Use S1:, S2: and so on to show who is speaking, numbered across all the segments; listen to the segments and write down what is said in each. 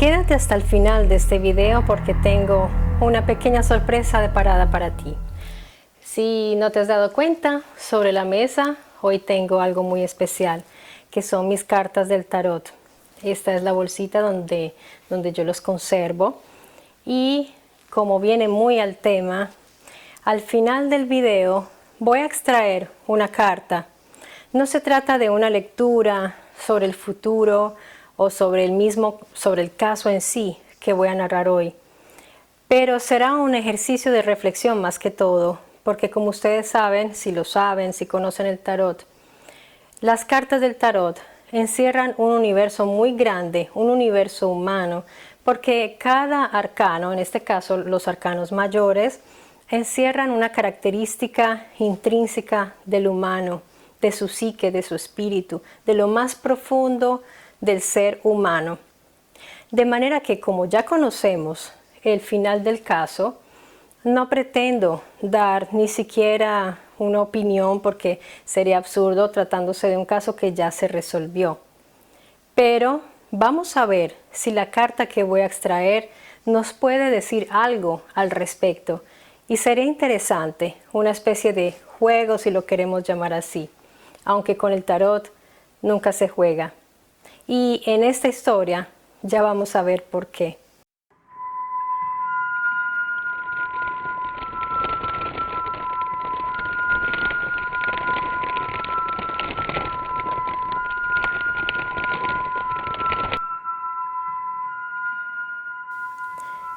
S1: Quédate hasta el final de este video porque tengo una pequeña sorpresa preparada para ti. Si no te has dado cuenta, sobre la mesa hoy tengo algo muy especial, que son mis cartas del tarot. Esta es la bolsita donde yo los conservo. Y como viene muy al tema, al final del video voy a extraer una carta. No se trata de una lectura sobre el futuro o sobre el caso en sí que voy a narrar hoy. Pero será un ejercicio de reflexión más que todo, porque como ustedes saben, si conocen el tarot, las cartas del tarot encierran un universo muy grande, un universo humano, porque cada arcano, en este caso los arcanos mayores, encierran una característica intrínseca del humano, de su psique, de su espíritu, de lo más profundo del ser humano. De manera que, como ya conocemos el final del caso, no pretendo dar ni siquiera una opinión porque sería absurdo tratándose de un caso que ya se resolvió. Pero vamos a ver si la carta que voy a extraer nos puede decir algo al respecto. Y sería interesante, una especie de juego si lo queremos llamar así, aunque con el tarot nunca se juega. Y en esta historia ya vamos a ver por qué.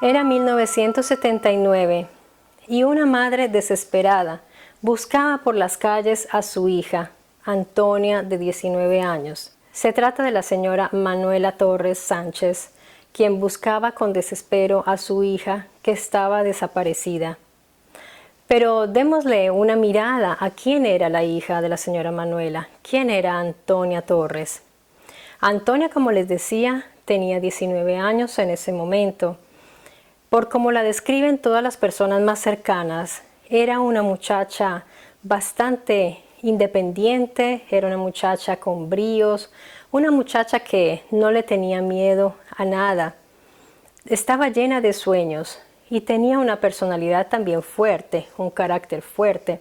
S1: Era 1979 y una madre desesperada buscaba por las calles a su hija, Antonia, de 19 años. Se trata de la señora Manuela Torres Sánchez, quien buscaba con desespero a su hija que estaba desaparecida. Pero démosle una mirada a quién era la hija de la señora Manuela, quién era Antonia Torres. Antonia, como les decía, tenía 19 años en ese momento. Por como la describen todas las personas más cercanas, era una muchacha bastante independiente, era una muchacha con bríos, una muchacha que no le tenía miedo a nada. Estaba llena de sueños y tenía una personalidad también fuerte, un carácter fuerte.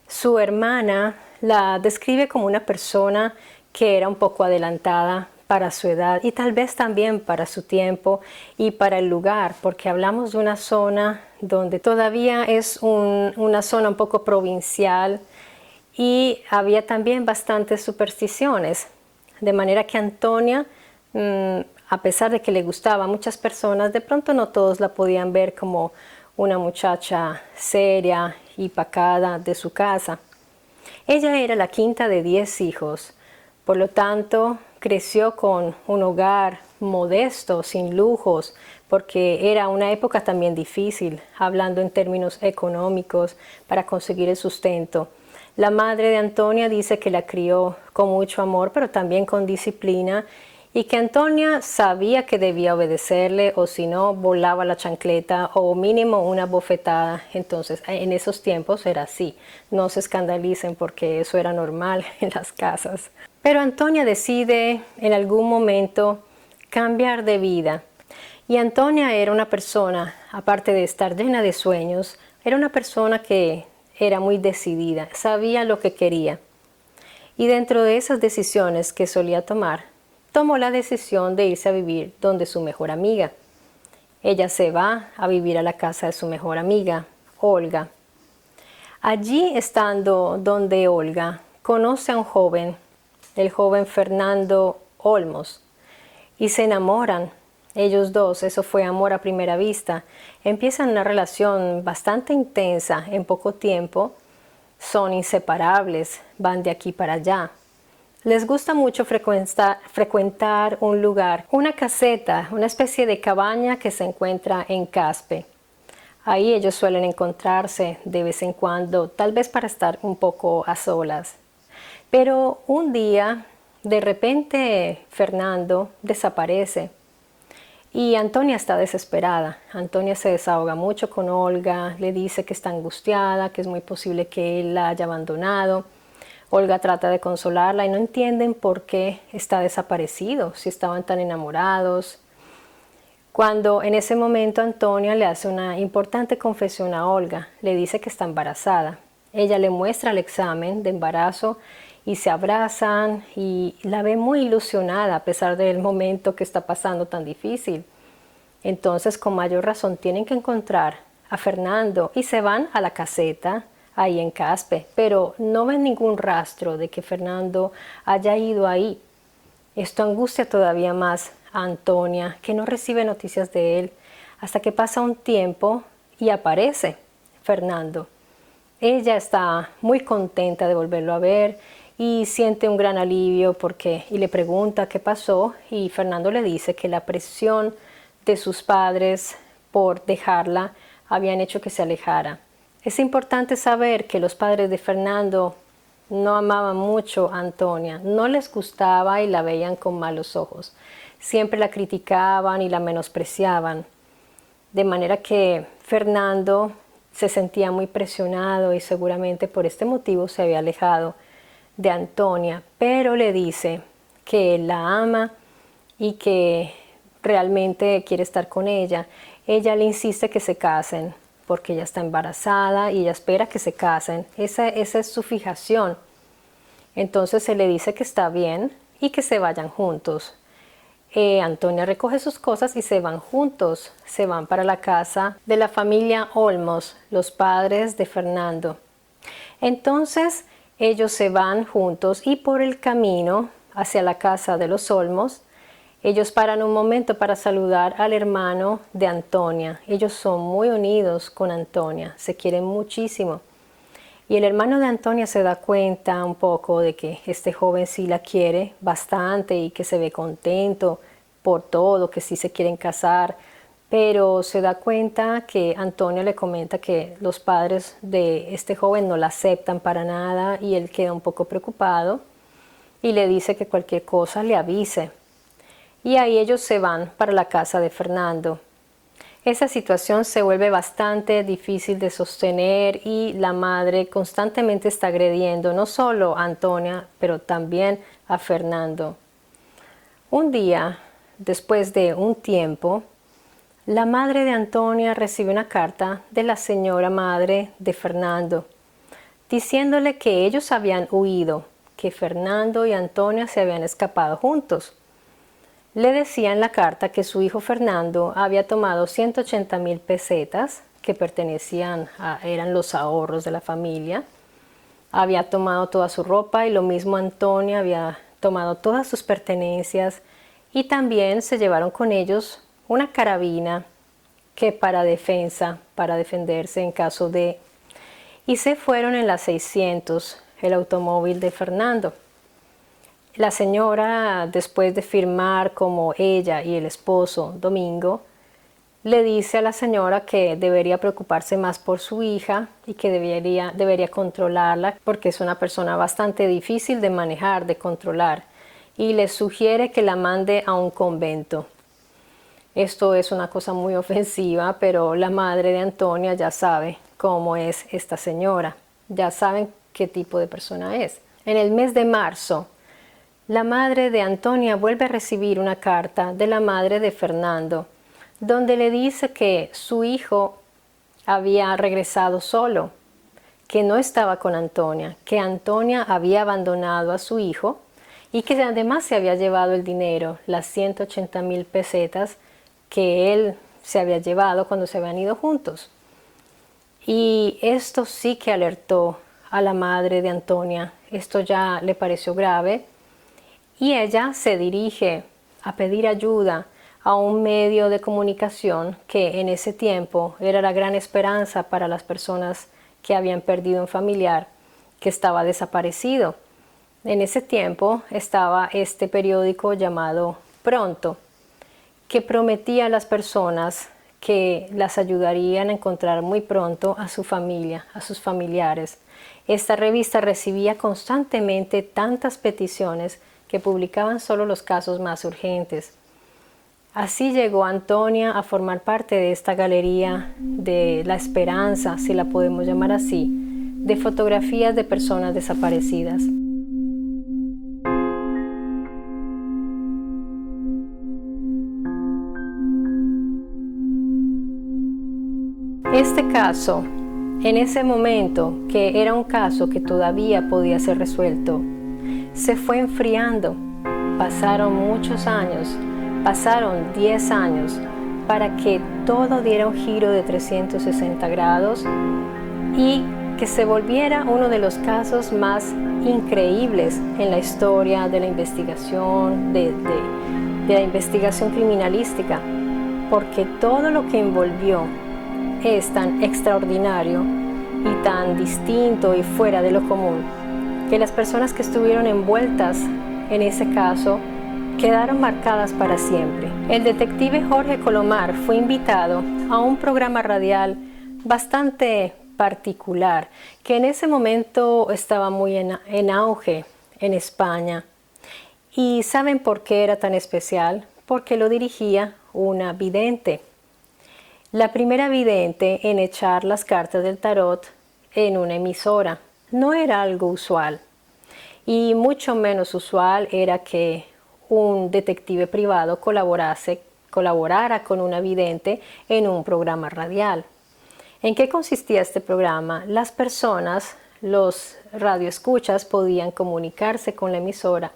S1: Su hermana la describe como una persona que era un poco adelantada para su edad y tal vez también para su tiempo y para el lugar, porque hablamos de una zona donde todavía es una zona un poco provincial y había también bastantes supersticiones, de manera que Antonia, a pesar de que le gustaba a muchas personas, de pronto no todos la podían ver como una muchacha seria y pacada de su casa. Ella era la quinta de 10 hijos, por lo tanto creció con un hogar modesto, sin lujos, porque era una época también difícil, hablando en términos económicos, para conseguir el sustento. La madre de Antonia dice que la crió con mucho amor, pero también con disciplina, y que Antonia sabía que debía obedecerle, o si no, volaba la chancleta, o mínimo una bofetada. Entonces, en esos tiempos era así. No se escandalicen porque eso era normal en las casas. Pero Antonia decide en algún momento cambiar de vida. Y Antonia era una persona, aparte de estar llena de sueños, era una persona que era muy decidida, sabía lo que quería. Y dentro de esas decisiones que solía tomar, tomó la decisión de irse a vivir donde su mejor amiga. Ella se va a vivir a la casa de su mejor amiga, Olga. Allí, estando donde Olga, conoce a un joven, el joven Fernando Olmos, y se enamoran. Ellos dos, eso fue amor a primera vista, empiezan una relación bastante intensa en poco tiempo, son inseparables, van de aquí para allá. Les gusta mucho frecuentar un lugar, una caseta, una especie de cabaña que se encuentra en Caspe. Ahí ellos suelen encontrarse de vez en cuando, tal vez para estar un poco a solas. Pero un día, de repente, Fernando desaparece y Antonia está desesperada. Antonia se desahoga mucho con Olga, le dice que está angustiada, que es muy posible que él la haya abandonado. Olga trata de consolarla y no entienden por qué está desaparecido, si estaban tan enamorados. cuando en ese momento Antonia le hace una importante confesión a Olga, le dice que está embarazada. Ella le muestra el examen de embarazo y se abrazan y la ve muy ilusionada a pesar del momento que está pasando tan difícil. Entonces, con mayor razón, tienen que encontrar a Fernando y se van a la caseta ahí en Caspe, pero no ven ningún rastro de que Fernando haya ido ahí. Esto angustia todavía más a Antonia, que no recibe noticias de él, hasta que pasa un tiempo y aparece Fernando. Ella está muy contenta de volverlo a ver y siente un gran alivio y le pregunta qué pasó y Fernando le dice que la presión de sus padres por dejarla habían hecho que se alejara. Es importante saber que los padres de Fernando no amaban mucho a Antonia, no les gustaba y la veían con malos ojos. Siempre la criticaban y la menospreciaban. De manera que Fernando se sentía muy presionado y seguramente por este motivo se había alejado de Antonia, pero le dice que él la ama y que realmente quiere estar con ella. Ella le insiste que se casen porque ella está embarazada y ella espera que se casen. Esa es su fijación. Entonces se le dice que está bien y que se vayan juntos. Antonia recoge sus cosas y se van juntos. Se van para la casa de la familia Olmos, los padres de Fernando. Entonces ellos se van juntos y por el camino hacia la casa de los Olmos, ellos paran un momento para saludar al hermano de Antonia. Ellos son muy unidos con Antonia, se quieren muchísimo. Y el hermano de Antonia se da cuenta un poco de que este joven sí la quiere bastante y que se ve contento por todo, que sí se quieren casar. Pero se da cuenta que Antonia le comenta que los padres de este joven no la aceptan para nada y él queda un poco preocupado y le dice que cualquier cosa le avise. Y ahí ellos se van para la casa de Fernando. Esa situación se vuelve bastante difícil de sostener y la madre constantemente está agrediendo no solo a Antonia, pero también a Fernando. Un día, después de un tiempo, la madre de Antonia recibe una carta de la señora madre de Fernando, diciéndole que ellos habían huido, que Fernando y Antonia se habían escapado juntos. Le decía en la carta que su hijo Fernando había tomado 180,000 pesetas que eran los ahorros de la familia. Había tomado toda su ropa y lo mismo Antonia había tomado todas sus pertenencias y también se llevaron con ellos una carabina que para defenderse en caso de... Y se fueron en la 600, el automóvil de Fernando. La señora, después de firmar como ella y el esposo, Domingo, le dice a la señora que debería preocuparse más por su hija y que debería controlarla porque es una persona bastante difícil de manejar, de controlar, y le sugiere que la mande a un convento. Esto es una cosa muy ofensiva, pero la madre de Antonia ya sabe cómo es esta señora, ya saben qué tipo de persona es. En el mes de marzo, la madre de Antonia vuelve a recibir una carta de la madre de Fernando, donde le dice que su hijo había regresado solo, que no estaba con Antonia, que Antonia había abandonado a su hijo y que además se había llevado el dinero, las 180,000 pesetas que él se había llevado cuando se habían ido juntos. Y esto sí que alertó a la madre de Antonia. Esto ya le pareció grave. Y ella se dirige a pedir ayuda a un medio de comunicación que en ese tiempo era la gran esperanza para las personas que habían perdido un familiar que estaba desaparecido. En ese tiempo estaba este periódico llamado Pronto, que prometía a las personas que las ayudarían a encontrar muy pronto a su familia, a sus familiares. Esta revista recibía constantemente tantas peticiones que publicaban solo los casos más urgentes. Así llegó Antonia a formar parte de esta galería de la esperanza, si la podemos llamar así, de fotografías de personas desaparecidas. Este caso, en ese momento, que era un caso que todavía podía ser resuelto, se fue enfriando. Pasaron muchos años, pasaron 10 años, para que todo diera un giro de 360 grados y que se volviera uno de los casos más increíbles en la historia de la investigación, de la investigación criminalística, porque todo lo que envolvió es tan extraordinario y tan distinto y fuera de lo común, que las personas que estuvieron envueltas en ese caso quedaron marcadas para siempre. El detective Jorge Colomar fue invitado a un programa radial bastante particular, que en ese momento estaba muy en auge en España. ¿Y saben por qué era tan especial? Porque lo dirigía una vidente. La primera vidente en echar las cartas del tarot en una emisora. No era algo usual. Y mucho menos usual era que un detective privado colaborara con una vidente en un programa radial. ¿En qué consistía este programa? Las personas, los radioescuchas, podían comunicarse con la emisora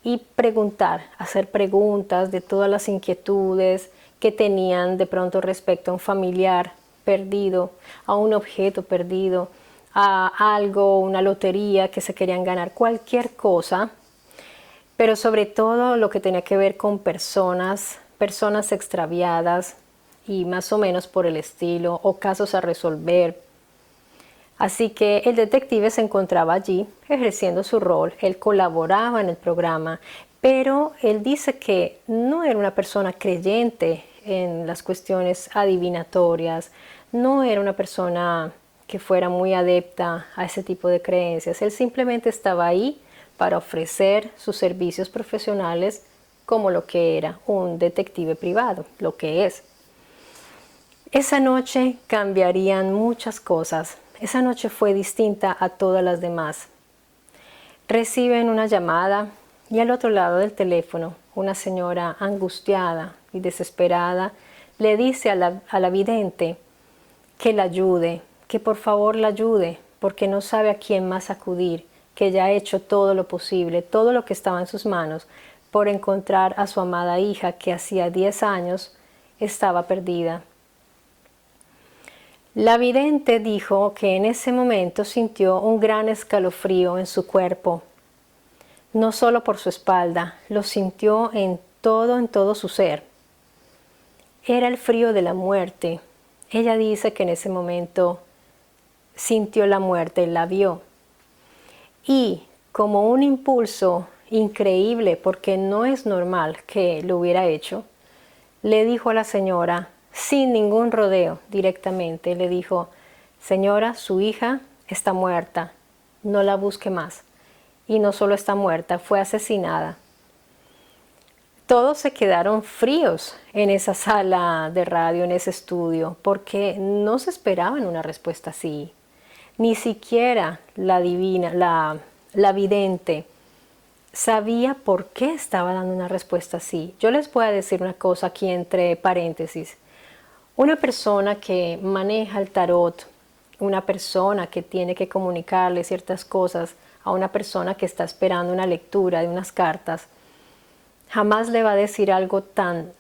S1: y preguntar, hacer preguntas de todas las inquietudes que tenían de pronto respecto a un familiar perdido, a un objeto perdido, a algo, una lotería que se querían ganar, cualquier cosa, pero sobre todo lo que tenía que ver con personas extraviadas y más o menos por el estilo, o casos a resolver. Así que el detective se encontraba allí ejerciendo su rol, él colaboraba en el programa, pero él dice que no era una persona creyente en las cuestiones adivinatorias, no era una persona que fuera muy adepta a ese tipo de creencias. Él simplemente estaba ahí para ofrecer sus servicios profesionales como lo que era un detective privado, lo que es. Esa noche cambiarían muchas cosas. Esa noche fue distinta a todas las demás. Reciben una llamada y al otro lado del teléfono, una señora angustiada y desesperada le dice a la vidente que la ayude, que por favor la ayude, porque no sabe a quién más acudir, que ya ha hecho todo lo posible, todo lo que estaba en sus manos, por encontrar a su amada hija que hacía 10 años estaba perdida. La vidente dijo que en ese momento sintió un gran escalofrío en su cuerpo, no solo por su espalda, lo sintió en todo su ser. Era el frío de la muerte. Ella dice que en ese momento sintió la muerte, la vio. Y como un impulso increíble, porque no es normal que lo hubiera hecho, le dijo a la señora, sin ningún rodeo, directamente, le dijo: señora, su hija está muerta, no la busque más. Y no solo está muerta, fue asesinada. Todos se quedaron fríos en esa sala de radio, en ese estudio, porque no se esperaban una respuesta así. Ni siquiera la vidente sabía por qué estaba dando una respuesta así. Yo les voy a decir una cosa aquí entre paréntesis. Una persona que maneja el tarot, una persona que tiene que comunicarle ciertas cosas a una persona que está esperando una lectura de unas cartas, jamás le va a decir algo tan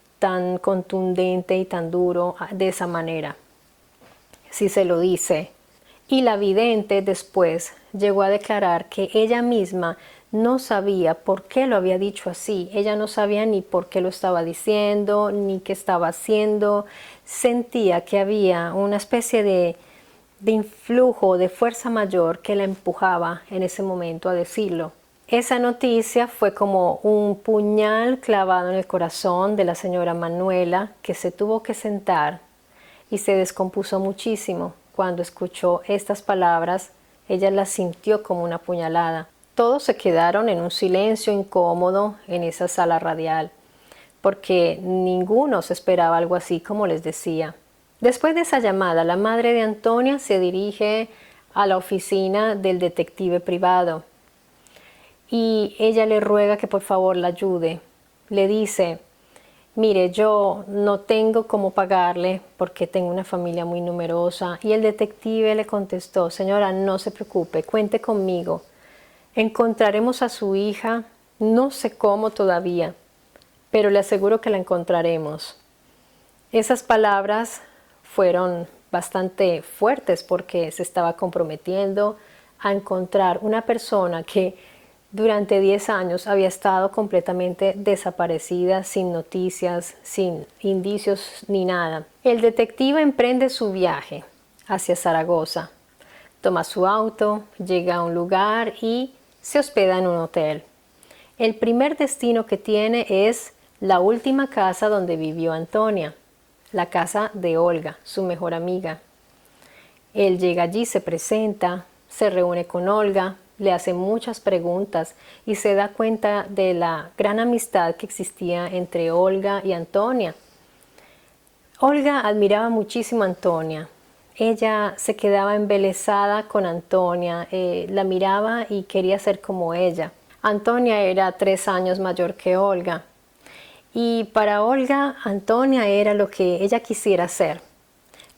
S1: contundente y tan duro de esa manera, si se lo dice. Y la vidente después llegó a declarar que ella misma no sabía por qué lo había dicho así. Ella no sabía ni por qué lo estaba diciendo, ni qué estaba haciendo. Sentía que había una especie de influjo, de fuerza mayor que la empujaba en ese momento a decirlo. Esa noticia fue como un puñal clavado en el corazón de la señora Manuela, que se tuvo que sentar y se descompuso muchísimo. Cuando escuchó estas palabras, ella las sintió como una puñalada. Todos se quedaron en un silencio incómodo en esa sala radial, porque ninguno se esperaba algo así, como les decía. Después de esa llamada, la madre de Antonia se dirige a la oficina del detective privado y ella le ruega que por favor la ayude. Le dice: mire, yo no tengo cómo pagarle porque tengo una familia muy numerosa. Y el detective le contestó, señora, no se preocupe, cuente conmigo. Encontraremos a su hija, no sé cómo todavía, pero le aseguro que la encontraremos. Esas palabras fueron bastante fuertes porque se estaba comprometiendo a encontrar una persona que durante 10 años había estado completamente desaparecida, sin noticias, sin indicios ni nada. El detective emprende su viaje hacia Zaragoza. Toma su auto, llega a un lugar y se hospeda en un hotel. El primer destino que tiene es la última casa donde vivió Antonia, la casa de Olga, su mejor amiga. Él llega allí, se presenta, se reúne con Olga, le hace muchas preguntas y se da cuenta de la gran amistad que existía entre Olga y Antonia. Olga admiraba muchísimo a Antonia. Ella se quedaba embelesada con Antonia, la miraba y quería ser como ella. Antonia era 3 años mayor que Olga. Y para Olga, Antonia era lo que ella quisiera ser.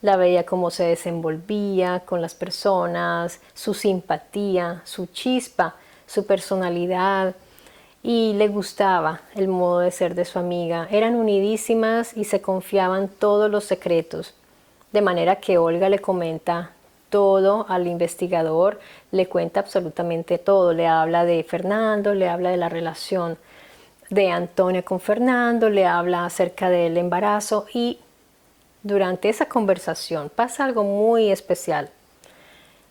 S1: La veía cómo se desenvolvía con las personas, su simpatía, su chispa, su personalidad, y le gustaba el modo de ser de su amiga. Eran unidísimas y se confiaban todos los secretos, de manera que Olga le comenta todo al investigador, le cuenta absolutamente todo, le habla de Fernando, le habla de la relación de Antonia con Fernando, le habla acerca del embarazo y durante esa conversación pasa algo muy especial.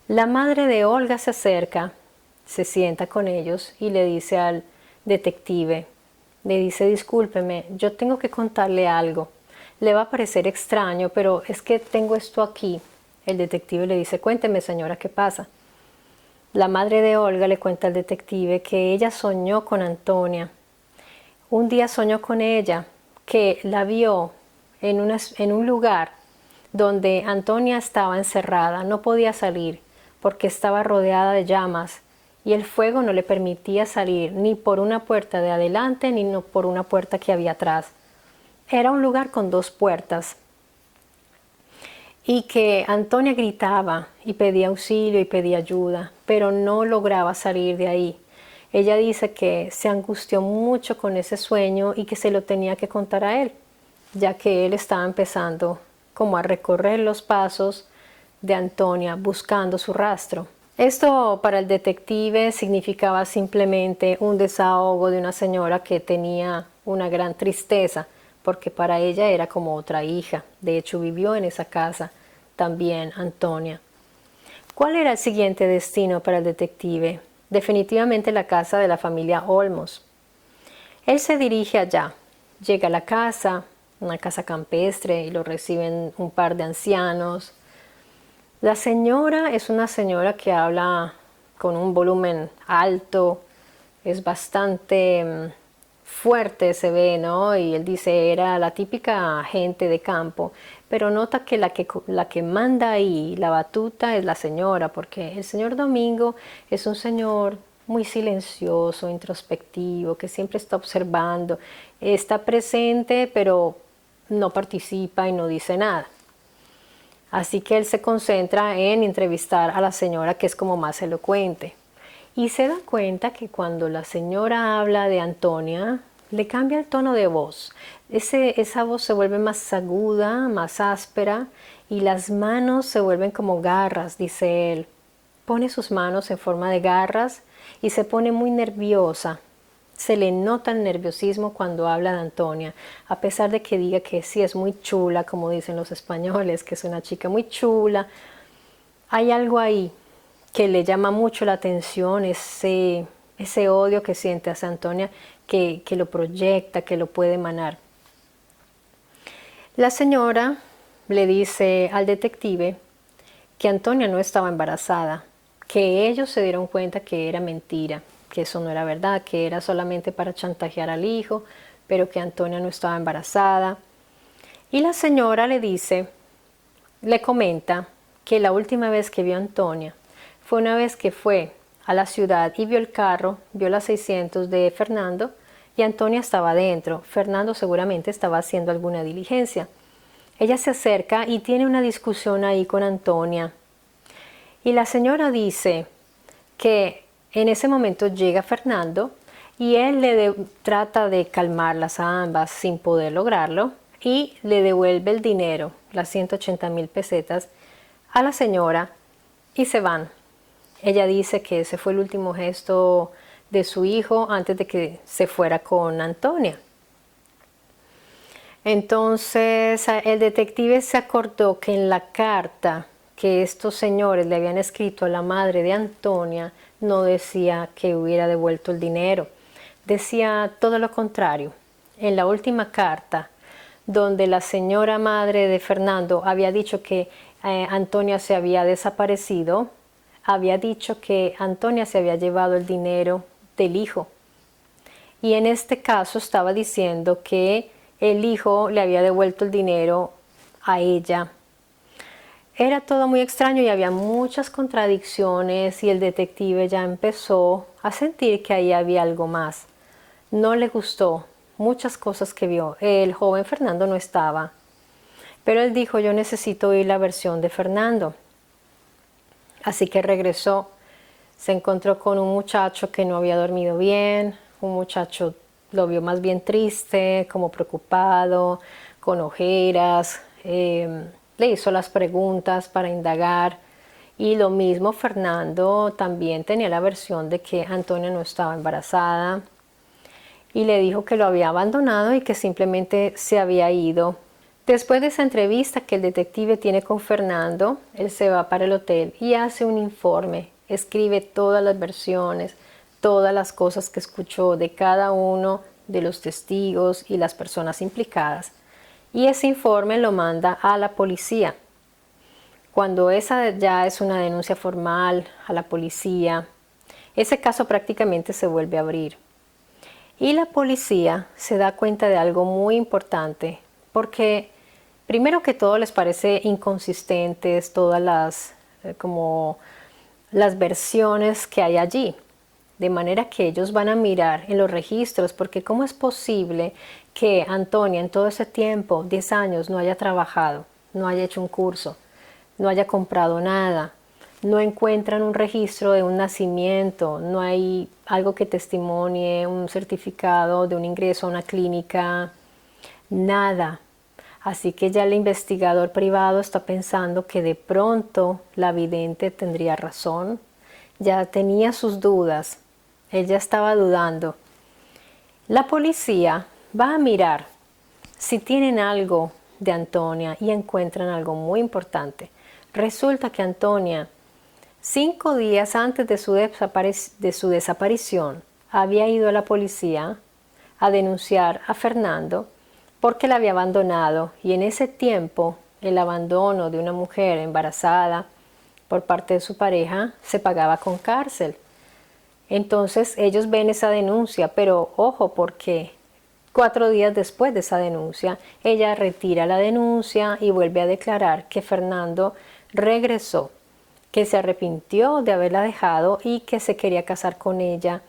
S1: La madre de Olga se acerca, se sienta con ellos y le dice al detective, le dice, discúlpeme, yo tengo que contarle algo. Le va a parecer extraño, pero es que tengo esto aquí. El detective le dice, cuénteme señora, ¿qué pasa? La madre de Olga le cuenta al detective que ella soñó con Antonia. Un día soñó con ella, que la vio en un lugar donde Antonia estaba encerrada, no podía salir porque estaba rodeada de llamas y el fuego no le permitía salir ni por una puerta de adelante ni por una puerta que había atrás. Era un lugar con 2 puertas y que Antonia gritaba y pedía auxilio y pedía ayuda, pero no lograba salir de ahí. Ella dice que se angustió mucho con ese sueño y que se lo tenía que contar a él, ya que él estaba empezando como a recorrer los pasos de Antonia buscando su rastro. Esto para el detective significaba simplemente un desahogo de una señora que tenía una gran tristeza, porque para ella era como otra hija. De hecho, vivió en esa casa también Antonia. ¿Cuál era el siguiente destino para el detective? Definitivamente la casa de la familia Olmos. Él se dirige allá, llega a la casa, una casa campestre, y lo reciben un par de ancianos. La señora es una señora que habla con un volumen alto, es bastante fuerte, se ve, ¿no? Y él dice, era la típica gente de campo, pero nota que la que manda ahí la batuta es la señora, porque el señor Domingo es un señor muy silencioso, introspectivo, que siempre está observando, está presente, pero no participa y no dice nada. Así que él se concentra en entrevistar a la señora, que es como más elocuente. Y se da cuenta que cuando la señora habla de Antonia, le cambia el tono de voz. Esa voz se vuelve más aguda, más áspera, y las manos se vuelven como garras, dice él. Pone sus manos en forma de garras y se pone muy nerviosa. Se le nota el nerviosismo cuando habla de Antonia, a pesar de que diga que sí es muy chula, como dicen los españoles, que es una chica muy chula. Hay algo ahí que le llama mucho la atención, ese odio que siente hacia Antonia, que lo proyecta, que lo puede emanar. La señora le dice al detective que Antonia no estaba embarazada, que ellos se dieron cuenta que era mentira, que eso no era verdad, que era solamente para chantajear al hijo, pero que Antonia no estaba embarazada. Y la señora le comenta que la última vez que vio a Antonia fue una vez que fue a la ciudad y vio el carro, vio la 600 de Fernando, y Antonia estaba dentro. Fernando seguramente estaba haciendo alguna diligencia. Ella se acerca y tiene una discusión ahí con Antonia. Y la señora dice que en ese momento llega Fernando y él trata de calmarlas a ambas sin poder lograrlo y le devuelve el dinero, las 180,000 pesetas, a la señora y se van. Ella dice que ese fue el último gesto de su hijo antes de que se fuera con Antonia. Entonces el detective se acordó que en la carta que estos señores le habían escrito a la madre de Antonia no decía que hubiera devuelto el dinero, decía todo lo contrario. En la última carta, donde la señora madre de Fernando había dicho que Antonia se había desaparecido, había dicho que Antonia se había llevado el dinero del hijo. Y en este caso estaba diciendo que el hijo le había devuelto el dinero a ella. Era todo muy extraño y había muchas contradicciones y el detective ya empezó a sentir que ahí había algo más. No le gustó muchas cosas que vio. El joven Fernando no estaba, pero él dijo: yo necesito oír la versión de Fernando. Así que regresó, se encontró con un muchacho que no había dormido bien, un muchacho lo vio más bien triste, como preocupado, con ojeras, le hizo las preguntas para indagar y lo mismo Fernando también tenía la versión de que Antonia no estaba embarazada y le dijo que lo había abandonado y que simplemente se había ido. Después de esa entrevista que el detective tiene con Fernando, él se va para el hotel y hace un informe, escribe todas las versiones, todas las cosas que escuchó de cada uno de los testigos y las personas implicadas. Y ese informe lo manda a la policía. Cuando esa ya es una denuncia formal a la policía, ese caso prácticamente se vuelve a abrir. Y la policía se da cuenta de algo muy importante, porque primero que todo les parece inconsistentes todas las versiones que hay allí. De manera que ellos van a mirar en los registros, porque ¿cómo es posible que Antonia en todo ese tiempo, 10 años, no haya trabajado, no haya hecho un curso, no haya comprado nada? No encuentran un registro de un nacimiento, no hay algo que testimonie, un certificado de un ingreso a una clínica, nada. Así que ya el investigador privado está pensando que de pronto la vidente tendría razón, ya tenía sus dudas. Él ya estaba dudando. La policía va a mirar si tienen algo de Antonia y encuentran algo muy importante. Resulta que Antonia, 5 días antes de su desaparición, había ido a la policía a denunciar a Fernando porque la había abandonado, y en ese tiempo el abandono de una mujer embarazada por parte de su pareja se pagaba con cárcel. Entonces ellos ven esa denuncia, pero ojo, porque 4 días después de esa denuncia, ella retira la denuncia y vuelve a declarar que Fernando regresó, que se arrepintió de haberla dejado y que se quería casar con ella.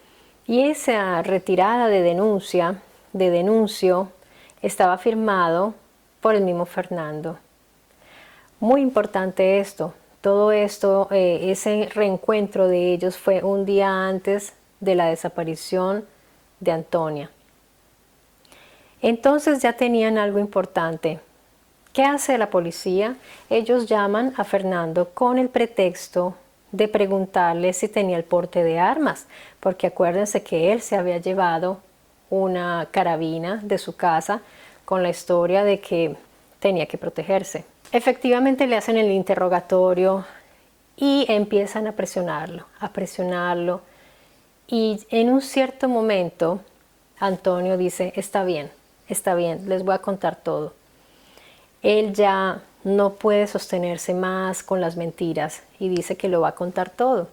S1: Y esa retirada de denuncio, estaba firmado por el mismo Fernando. Muy importante esto. Todo esto, ese reencuentro de ellos fue un día antes de la desaparición de Antonia. Entonces ya tenían algo importante. ¿Qué hace la policía? Ellos llaman a Fernando con el pretexto de preguntarle si tenía el porte de armas, porque acuérdense que él se había llevado una carabina de su casa con la historia de que tenía que protegerse. Efectivamente le hacen el interrogatorio y empiezan a presionarlo. Y en un cierto momento Antonio dice: está bien, les voy a contar todo. Él ya no puede sostenerse más con las mentiras y dice que lo va a contar todo.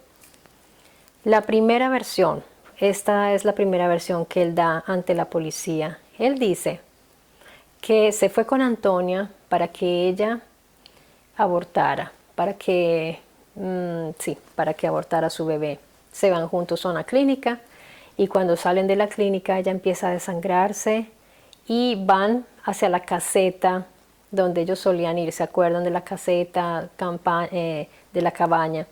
S1: La primera versión, esta es la primera versión que él da ante la policía. Él dice que se fue con Antonia para que ella abortara, para que abortara a su bebé. Se van juntos a una clínica y cuando salen de la clínica ella empieza a desangrarse y van hacia la caseta donde ellos solían ir, ¿se acuerdan de la caseta de la cabaña?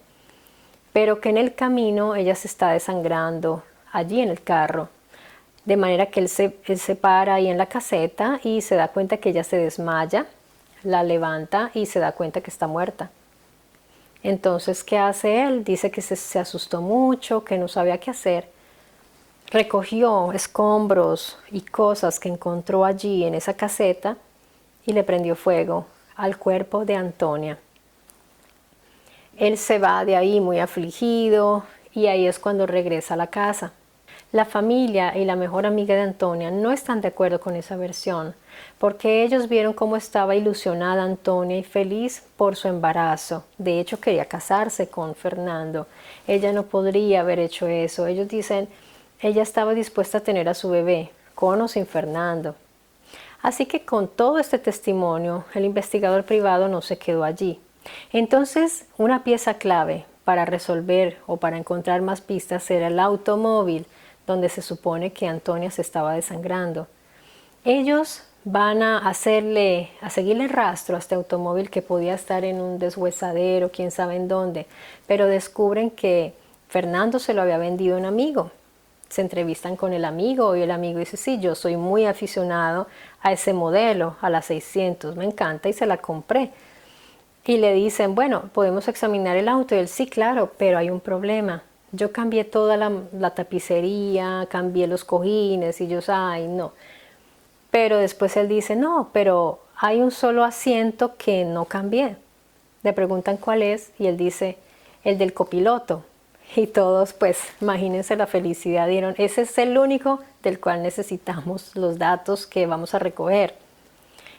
S1: Pero que en el camino ella se está desangrando allí en el carro, de manera que él se para ahí en la caseta y se da cuenta que ella se desmaya, la levanta y se da cuenta que está muerta. Entonces, ¿qué hace él? Dice que se asustó mucho, que no sabía qué hacer. Recogió escombros y cosas que encontró allí en esa caseta y le prendió fuego al cuerpo de Antonia. Él se va de ahí muy afligido y ahí es cuando regresa a la casa. La familia y la mejor amiga de Antonia no están de acuerdo con esa versión, porque ellos vieron cómo estaba ilusionada Antonia y feliz por su embarazo. De hecho, quería casarse con Fernando. Ella no podría haber hecho eso. Ellos dicen, ella estaba dispuesta a tener a su bebé, con o sin Fernando. Así que con todo este testimonio, el investigador privado no se quedó allí. Entonces, una pieza clave para resolver o para encontrar más pistas era el automóvil donde se supone que Antonia se estaba desangrando. Ellos van a seguirle el rastro a este automóvil que podía estar en un deshuesadero, quién sabe en dónde, pero descubren que Fernando se lo había vendido a un amigo. Se entrevistan con el amigo y el amigo dice, sí, yo soy muy aficionado a ese modelo, a la 600, me encanta y se la compré. Y le dicen, bueno, podemos examinar el auto. Y él, sí, claro, pero hay un problema. Yo cambié toda la tapicería, cambié los cojines y yo, ay, no. Pero después él dice, no, pero hay un solo asiento que no cambié. Le preguntan cuál es y él dice, el del copiloto. Y todos, pues, imagínense la felicidad, dieron, ese es el único del cual necesitamos los datos que vamos a recoger.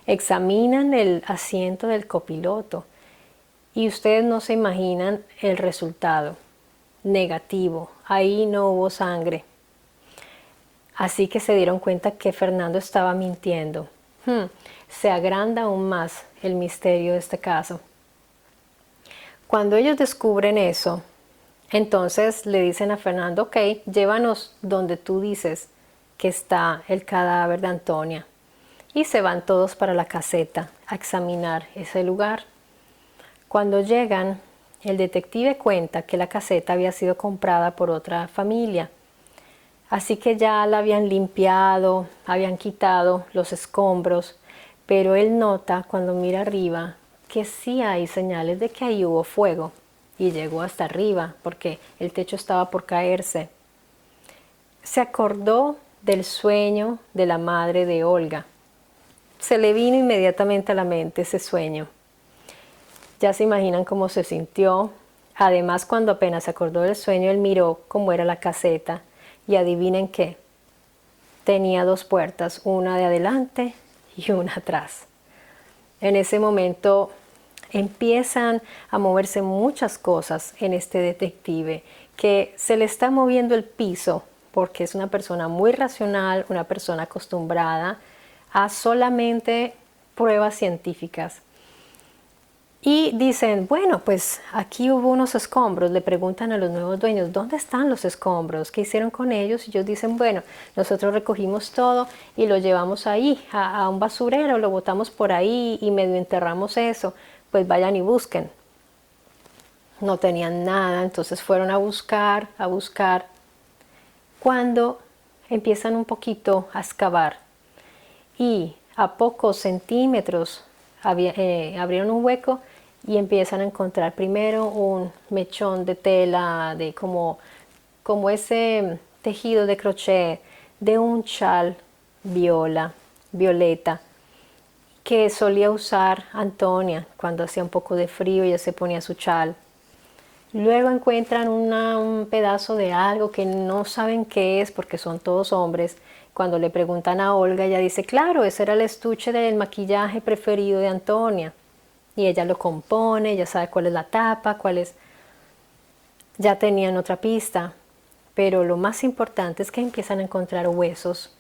S1: Examinan el asiento del copiloto y ustedes no se imaginan el resultado. Negativo, ahí no hubo sangre. Así que se dieron cuenta que Fernando estaba mintiendo. Se agranda aún más el misterio de este caso. Cuando ellos descubren eso, entonces le dicen a Fernando, ok, llévanos donde tú dices que está el cadáver de Antonia. Y se van todos para la caseta a examinar ese lugar. Cuando llegan, el detective cuenta que la caseta había sido comprada por otra familia. Así que ya la habían limpiado, habían quitado los escombros, pero él nota cuando mira arriba que sí hay señales de que ahí hubo fuego y llegó hasta arriba porque el techo estaba por caerse. Se acordó del sueño de la madre de Olga. Se le vino inmediatamente a la mente ese sueño. Ya se imaginan cómo se sintió. Además, cuando apenas se acordó del sueño, él miró cómo era la caseta y adivinen qué. Tenía dos puertas, una de adelante y una atrás. En ese momento empiezan a moverse muchas cosas en este detective, que se le está moviendo el piso porque es una persona muy racional, una persona acostumbrada a solamente pruebas científicas. Y dicen, bueno, pues aquí hubo unos escombros. Le preguntan a los nuevos dueños, ¿dónde están los escombros? ¿Qué hicieron con ellos? Y ellos dicen, bueno, nosotros recogimos todo y lo llevamos ahí, a un basurero, lo botamos por ahí y medio enterramos eso. Pues vayan y busquen. No tenían nada, entonces fueron a buscar. Cuando empiezan un poquito a excavar y a pocos centímetros abrieron un hueco y empiezan a encontrar primero un mechón de tela, de como ese tejido de crochet de un chal violeta que solía usar Antonia cuando hacía un poco de frío. Ella se ponía su chal. Luego encuentran un pedazo de algo que no saben qué es porque son todos hombres. Cuando le preguntan a Olga, ella dice, claro, ese era el estuche del maquillaje preferido de Antonia. Y ella lo compone, ya sabe cuál es la tapa, cuál es... Ya tenían otra pista, pero lo más importante es que empiezan a encontrar huesos.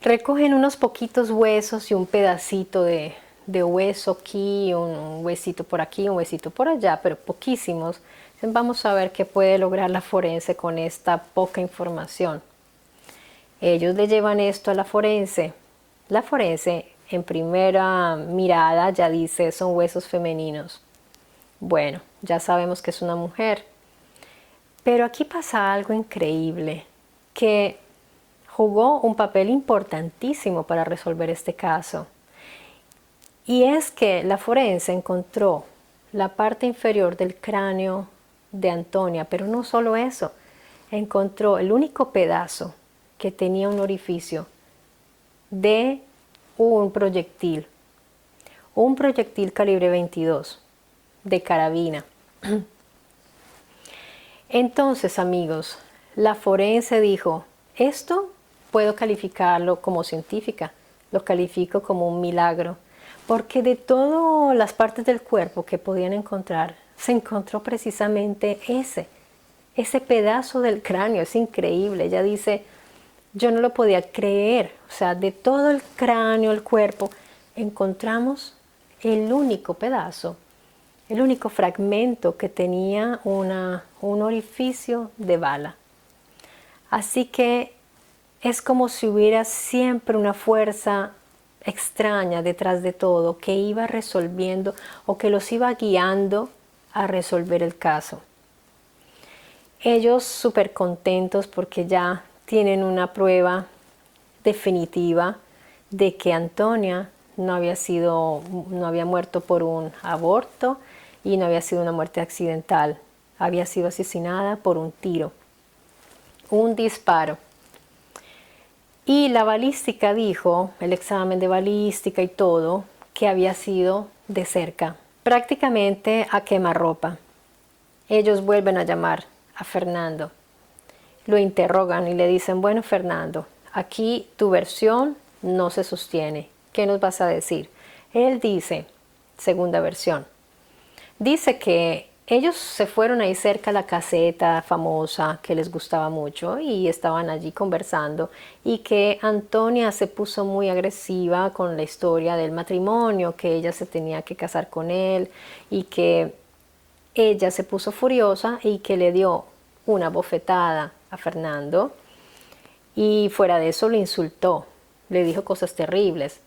S1: Recogen unos poquitos huesos y un pedacito de hueso aquí, un huesito por aquí, un huesito por allá, pero poquísimos. vamos a ver qué puede lograr la forense con esta poca información. Ellos le llevan esto a la forense. La forense en primera mirada ya dice son huesos femeninos. Bueno, ya sabemos que es una mujer. Pero aquí pasa algo increíble, que jugó un papel importantísimo para resolver este caso. Y es que la forense encontró la parte inferior del cráneo de Antonia, pero no solo eso, encontró el único pedazo que tenía un orificio de un proyectil calibre 22 de carabina. Entonces, amigos, la forense dijo, esto puedo calificarlo como científica, lo califico como un milagro, porque de todas las partes del cuerpo que podían encontrar, se encontró precisamente ese pedazo del cráneo. Es increíble. Ella dice, yo no lo podía creer, o sea, de todo el cráneo, el cuerpo, encontramos el único pedazo, el único fragmento que tenía un orificio de bala. Así que es como si hubiera siempre una fuerza extraña detrás de todo que iba resolviendo o que los iba guiando a resolver el caso. Ellos súper contentos porque ya tienen una prueba definitiva de que Antonia no había muerto por un aborto y no había sido una muerte accidental, había sido asesinada por un tiro, un disparo. Y la balística dijo, el examen de balística y todo, que había sido de cerca, prácticamente a quemarropa. Ellos vuelven a llamar a Fernando, lo interrogan y le dicen, bueno Fernando, aquí tu versión no se sostiene, ¿qué nos vas a decir? Él dice, segunda versión, dice que ellos se fueron ahí cerca a la caseta famosa que les gustaba mucho y estaban allí conversando y que Antonia se puso muy agresiva con la historia del matrimonio, que ella se tenía que casar con él y que ella se puso furiosa y que le dio una bofetada a Fernando y fuera de eso lo insultó, le dijo cosas terribles.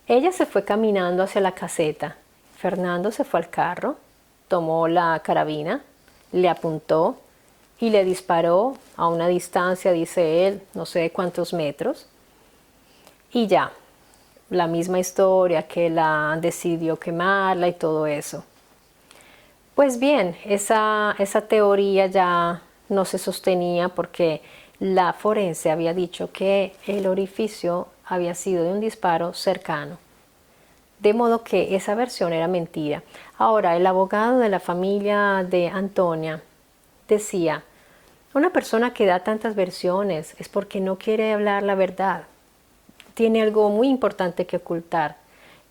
S1: Ella se fue caminando hacia la caseta, Fernando se fue al carro, tomó la carabina, le apuntó y le disparó a una distancia, dice él, no sé cuántos metros. Y ya, la misma historia, que la decidió quemarla y todo eso. Pues bien, esa teoría ya no se sostenía porque la forense había dicho que el orificio había sido de un disparo cercano. De modo que esa versión era mentira. Ahora, el abogado de la familia de Antonia decía, una persona que da tantas versiones es porque no quiere hablar la verdad. Tiene algo muy importante que ocultar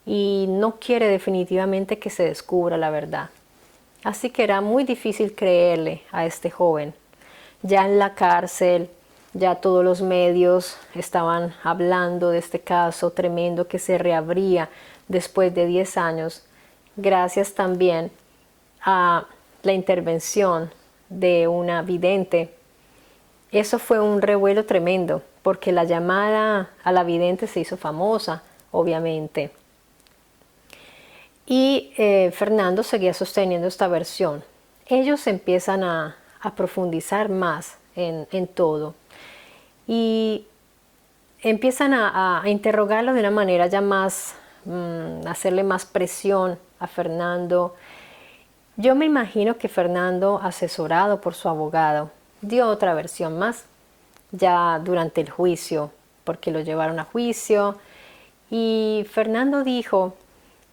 S1: y no quiere definitivamente que se descubra la verdad. Así que era muy difícil creerle a este joven. Ya en la cárcel, ya todos los medios estaban hablando de este caso tremendo que se reabría después de 10 años, gracias también a la intervención de una vidente. Eso fue un revuelo tremendo, porque la llamada a la vidente se hizo famosa, obviamente. Y Fernando seguía sosteniendo esta versión. Ellos empiezan a profundizar más en todo y empiezan a interrogarlo de una manera ya más, hacerle más presión a Fernando. Yo me imagino que Fernando, asesorado por su abogado, dio otra versión más ya durante el juicio, porque lo llevaron a juicio y Fernando dijo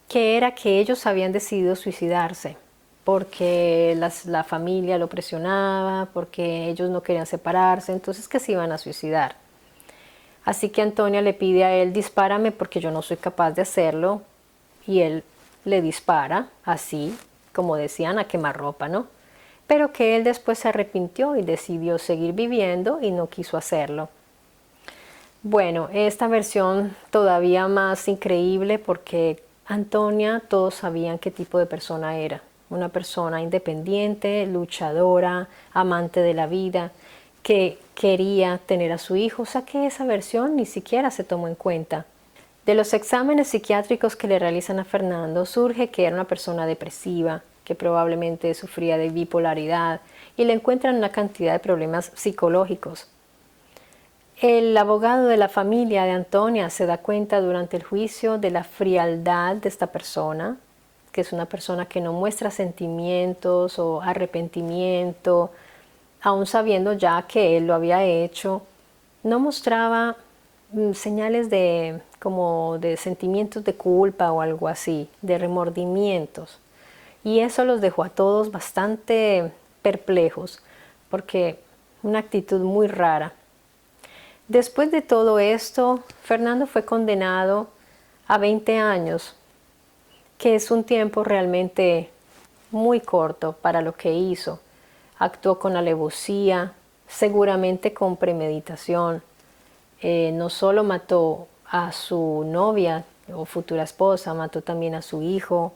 S1: que era que ellos habían decidido suicidarse porque la familia lo presionaba, porque ellos no querían separarse, entonces que se iban a suicidar. Así que Antonia le pide a él, dispárame porque yo no soy capaz de hacerlo, y él le dispara, así como decían, a quemarropa, ¿no? Pero que él después se arrepintió y decidió seguir viviendo y no quiso hacerlo. Bueno, esta versión todavía más increíble porque Antonia, todos sabían qué tipo de persona era. una persona independiente, luchadora, amante de la vida, que quería tener a su hijo, o sea que esa versión ni siquiera se tomó en cuenta. De los exámenes psiquiátricos que le realizan a Fernando surge que era una persona depresiva, que probablemente sufría de bipolaridad y le encuentran una cantidad de problemas psicológicos. El abogado de la familia de Antonia se da cuenta durante el juicio de la frialdad de esta persona, que es una persona que no muestra sentimientos o arrepentimiento, aun sabiendo ya que él lo había hecho, no mostraba señales como de sentimientos de culpa o algo así, de remordimientos. Y eso los dejó a todos bastante perplejos, porque una actitud muy rara. Después de todo esto, Fernando fue condenado a 20 años, que es un tiempo realmente muy corto para lo que hizo. Actuó con alevosía, seguramente con premeditación. No solo mató a su novia o futura esposa, mató también a su hijo.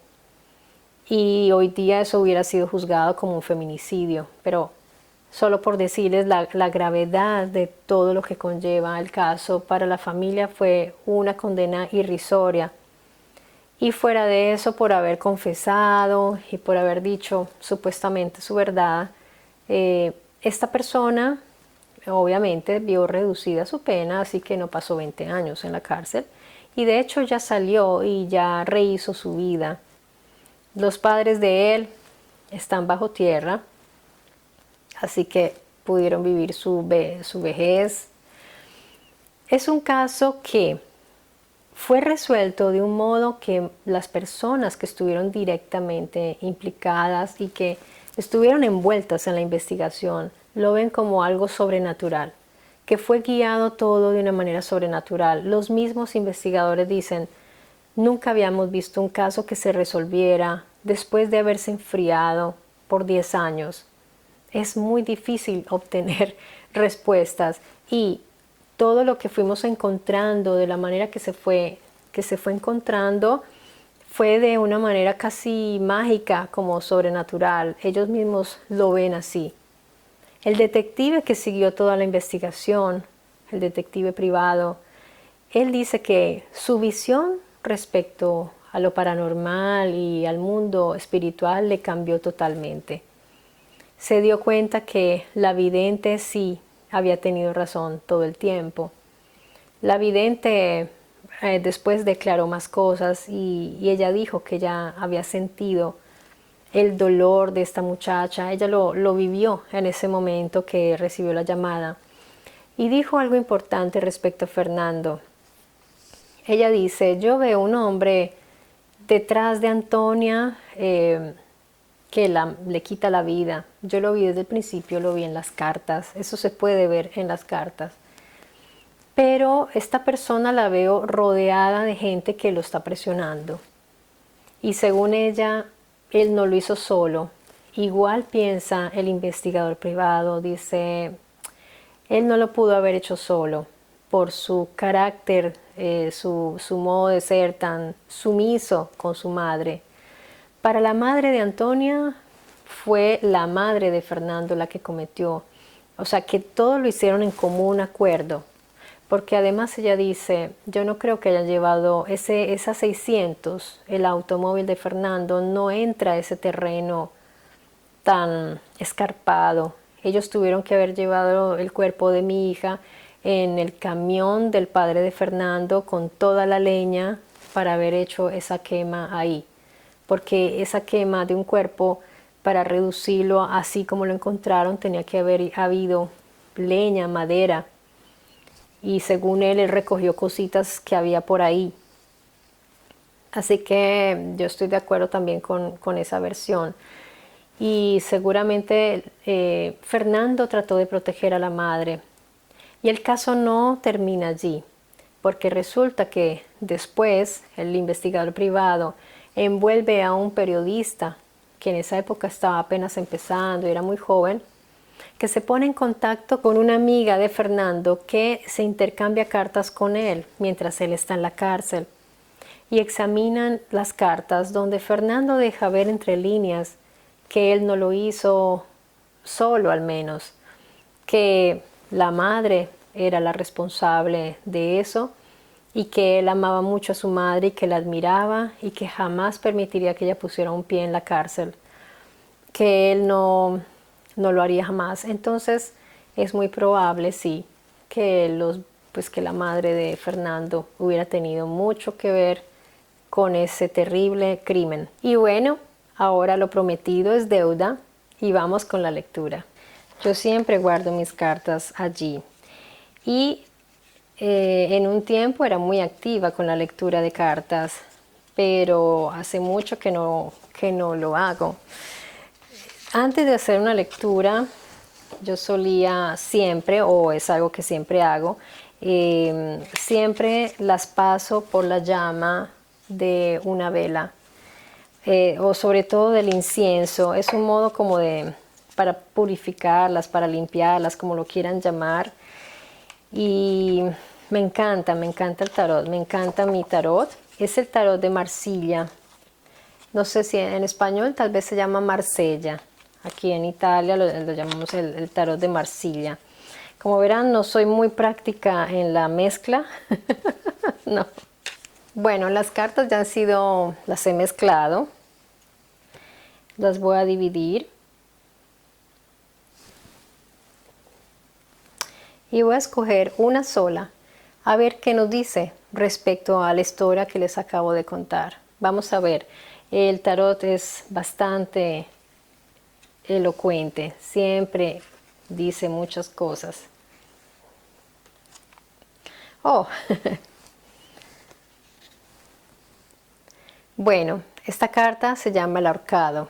S1: Y hoy día eso hubiera sido juzgado como un feminicidio, pero solo por decirles la gravedad de todo lo que conlleva el caso, para la familia fue una condena irrisoria. Y fuera de eso, por haber confesado y por haber dicho supuestamente su verdad, esta persona obviamente vio reducida su pena, así que no pasó 20 años en la cárcel. Y de hecho ya salió y ya rehizo su vida. Los padres de él están bajo tierra, así que pudieron vivir su vejez. Es un caso que fue resuelto de un modo que las personas que estuvieron directamente implicadas y que estuvieron envueltas en la investigación lo ven como algo sobrenatural, que fue guiado todo de una manera sobrenatural. Los mismos investigadores dicen, nunca habíamos visto un caso que se resolviera después de haberse enfriado por 10 años. Es muy difícil obtener respuestas y todo lo que fuimos encontrando, de la manera que se fue encontrando, fue de una manera casi mágica, como sobrenatural. Ellos mismos lo ven así. El detective que siguió toda la investigación, el detective privado, él dice que su visión respecto a lo paranormal y al mundo espiritual le cambió totalmente. Se dio cuenta que la vidente sí había tenido razón todo el tiempo. La vidente después declaró más cosas y ella dijo que ya había sentido el dolor de esta muchacha. Ella lo vivió en ese momento que recibió la llamada y dijo algo importante respecto a Fernando. Ella dice, yo veo un hombre detrás de Antonia que le quita la vida. Yo lo vi desde el principio, lo vi en las cartas, eso se puede ver en las cartas. Pero esta persona la veo rodeada de gente que lo está presionando. Y según ella, él no lo hizo solo. Igual piensa el investigador privado, dice, él no lo pudo haber hecho solo por su carácter, su modo de ser tan sumiso con su madre. Para la madre de Antonia fue la madre de Fernando la que cometió. O sea que todo lo hicieron en común acuerdo. Porque además ella dice, yo no creo que haya llevado esas 600, el automóvil de Fernando no entra a ese terreno tan escarpado. Ellos tuvieron que haber llevado el cuerpo de mi hija en el camión del padre de Fernando con toda la leña para haber hecho esa quema ahí. Porque esa quema de un cuerpo, para reducirlo así como lo encontraron, tenía que haber habido leña, madera. Y según él recogió cositas que había por ahí. Así que yo estoy de acuerdo también con esa versión. Y seguramente Fernando trató de proteger a la madre. Y el caso no termina allí, porque resulta que después el investigador privado envuelve a un periodista que en esa época estaba apenas empezando y era muy joven, que se pone en contacto con una amiga de Fernando que se intercambia cartas con él mientras él está en la cárcel. Y examinan las cartas donde Fernando deja ver entre líneas que él no lo hizo solo, al menos, que la madre era la responsable de eso y que él amaba mucho a su madre y que la admiraba y que jamás permitiría que ella pusiera un pie en la cárcel, que él no lo haría jamás. Entonces es muy probable, sí, que la madre de Fernando hubiera tenido mucho que ver con ese terrible crimen. Y bueno, ahora lo prometido es deuda y vamos con la lectura. Yo siempre guardo mis cartas allí y en un tiempo era muy activa con la lectura de cartas, pero hace mucho que no lo hago. Antes de hacer una lectura, yo solía siempre, o es algo que siempre hago, siempre las paso por la llama de una vela, o sobre todo del incienso. Es un modo como para purificarlas, para limpiarlas, como lo quieran llamar. Y me encanta el tarot, me encanta mi tarot. Es el tarot de Marsella. No sé si en español tal vez se llama Marsella. Aquí en Italia lo llamamos el tarot de Marsella. Como verán, no soy muy práctica en la mezcla. No. Bueno, las cartas ya las he mezclado. Las voy a dividir. Y voy a escoger una sola, a ver qué nos dice respecto a la historia que les acabo de contar. Vamos a ver, el tarot es bastante elocuente, siempre dice muchas cosas. Oh, bueno, esta carta se llama el ahorcado.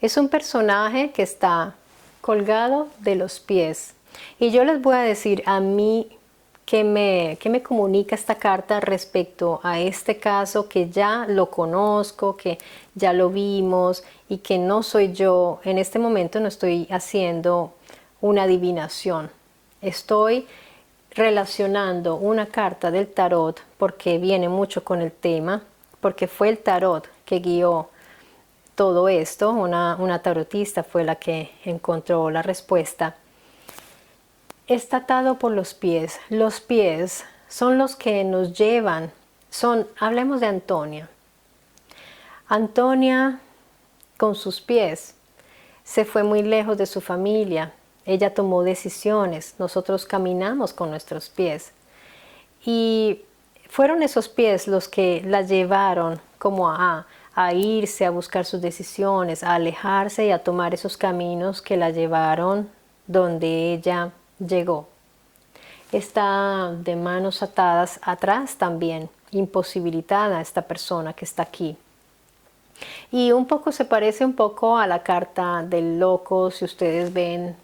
S1: Es un personaje que está colgado de los pies. Y yo les voy a decir a mí qué me comunica esta carta respecto a este caso, que ya lo conozco, que ya lo vimos y que no soy yo. En este momento no estoy haciendo una adivinación. Estoy relacionando una carta del tarot porque viene mucho con el tema, porque fue el tarot que guió todo esto. Una tarotista fue la que encontró la respuesta. Está atado por los pies. Los pies son los que nos llevan. Hablemos de Antonia. Antonia, con sus pies, se fue muy lejos de su familia. Ella tomó decisiones. Nosotros caminamos con nuestros pies. Y fueron esos pies los que la llevaron como a irse, a buscar sus decisiones, a alejarse y a tomar esos caminos que la llevaron donde ella llegó. Está de manos atadas atrás también, imposibilitada esta persona que está aquí. Y un poco se parece un poco a la carta del loco. Si ustedes ven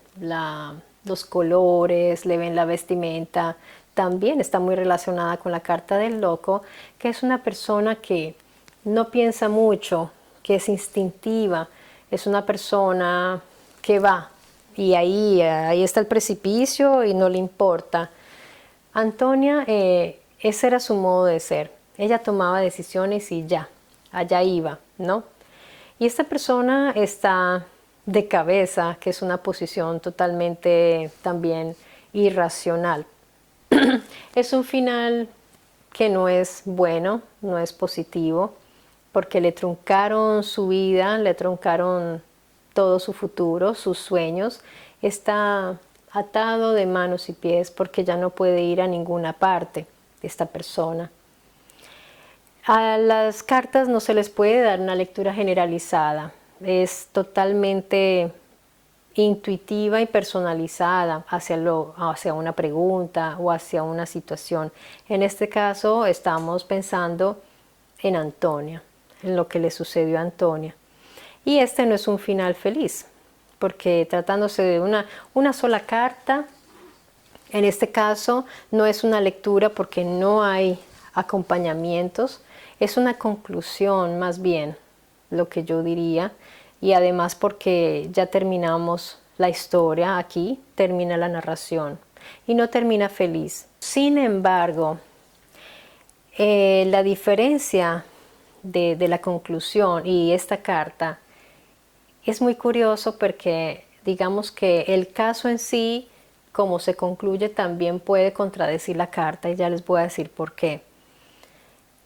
S1: los colores, le ven la vestimenta, también está muy relacionada con la carta del loco, que es una persona que no piensa mucho, que es instintiva, es una persona que va y ahí está el precipicio y no le importa. Antonia, ese era su modo de ser. Ella tomaba decisiones y ya, allá iba, ¿no? Y esta persona está de cabeza, que es una posición totalmente también irracional. Es un final que no es bueno, no es positivo, porque le truncaron su vida, le truncaron todo su futuro, sus sueños. Está atado de manos y pies porque ya no puede ir a ninguna parte esta persona. A las cartas no se les puede dar una lectura generalizada, es totalmente intuitiva y personalizada hacia una pregunta o hacia una situación. En este caso estamos pensando en Antonia, en lo que le sucedió a Antonia. Y este no es un final feliz, porque tratándose de una sola carta, en este caso no es una lectura porque no hay acompañamientos, es una conclusión más bien, lo que yo diría, y además porque ya terminamos la historia aquí, termina la narración y no termina feliz. Sin embargo, la diferencia de la conclusión y esta carta Es muy curioso porque digamos que el caso en sí, como se concluye, también puede contradecir la carta y ya les voy a decir por qué.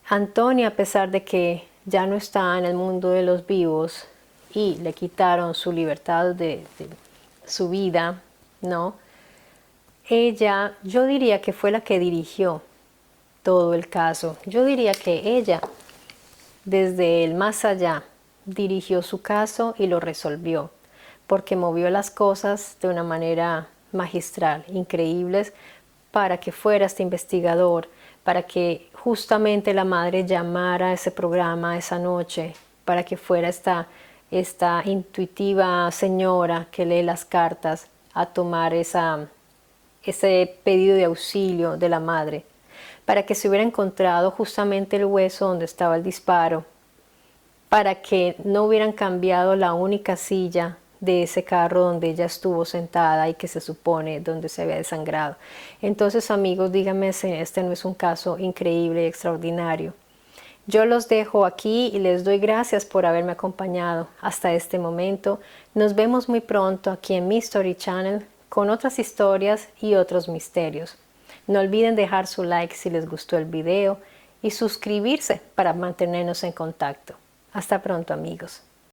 S1: Antonia, a pesar de que ya no está en el mundo de los vivos y le quitaron su libertad de su vida, ¿no? Ella, yo diría que fue la que dirigió todo el caso. Yo diría que ella, desde el más allá, dirigió su caso y lo resolvió, porque movió las cosas de una manera magistral, increíbles, para que fuera este investigador, para que justamente la madre llamara a ese programa esa noche, para que fuera esta intuitiva señora que lee las cartas a tomar ese pedido de auxilio de la madre, para que se hubiera encontrado justamente el hueso donde estaba el disparo, para que no hubieran cambiado la única silla de ese carro donde ella estuvo sentada y que se supone donde se había desangrado. Entonces, amigos, díganme si este no es un caso increíble y extraordinario. Yo los dejo aquí y les doy gracias por haberme acompañado hasta este momento. Nos vemos muy pronto aquí en mi Story Channel con otras historias y otros misterios. No olviden dejar su like si les gustó el video y suscribirse para mantenernos en contacto. Hasta pronto, amigos.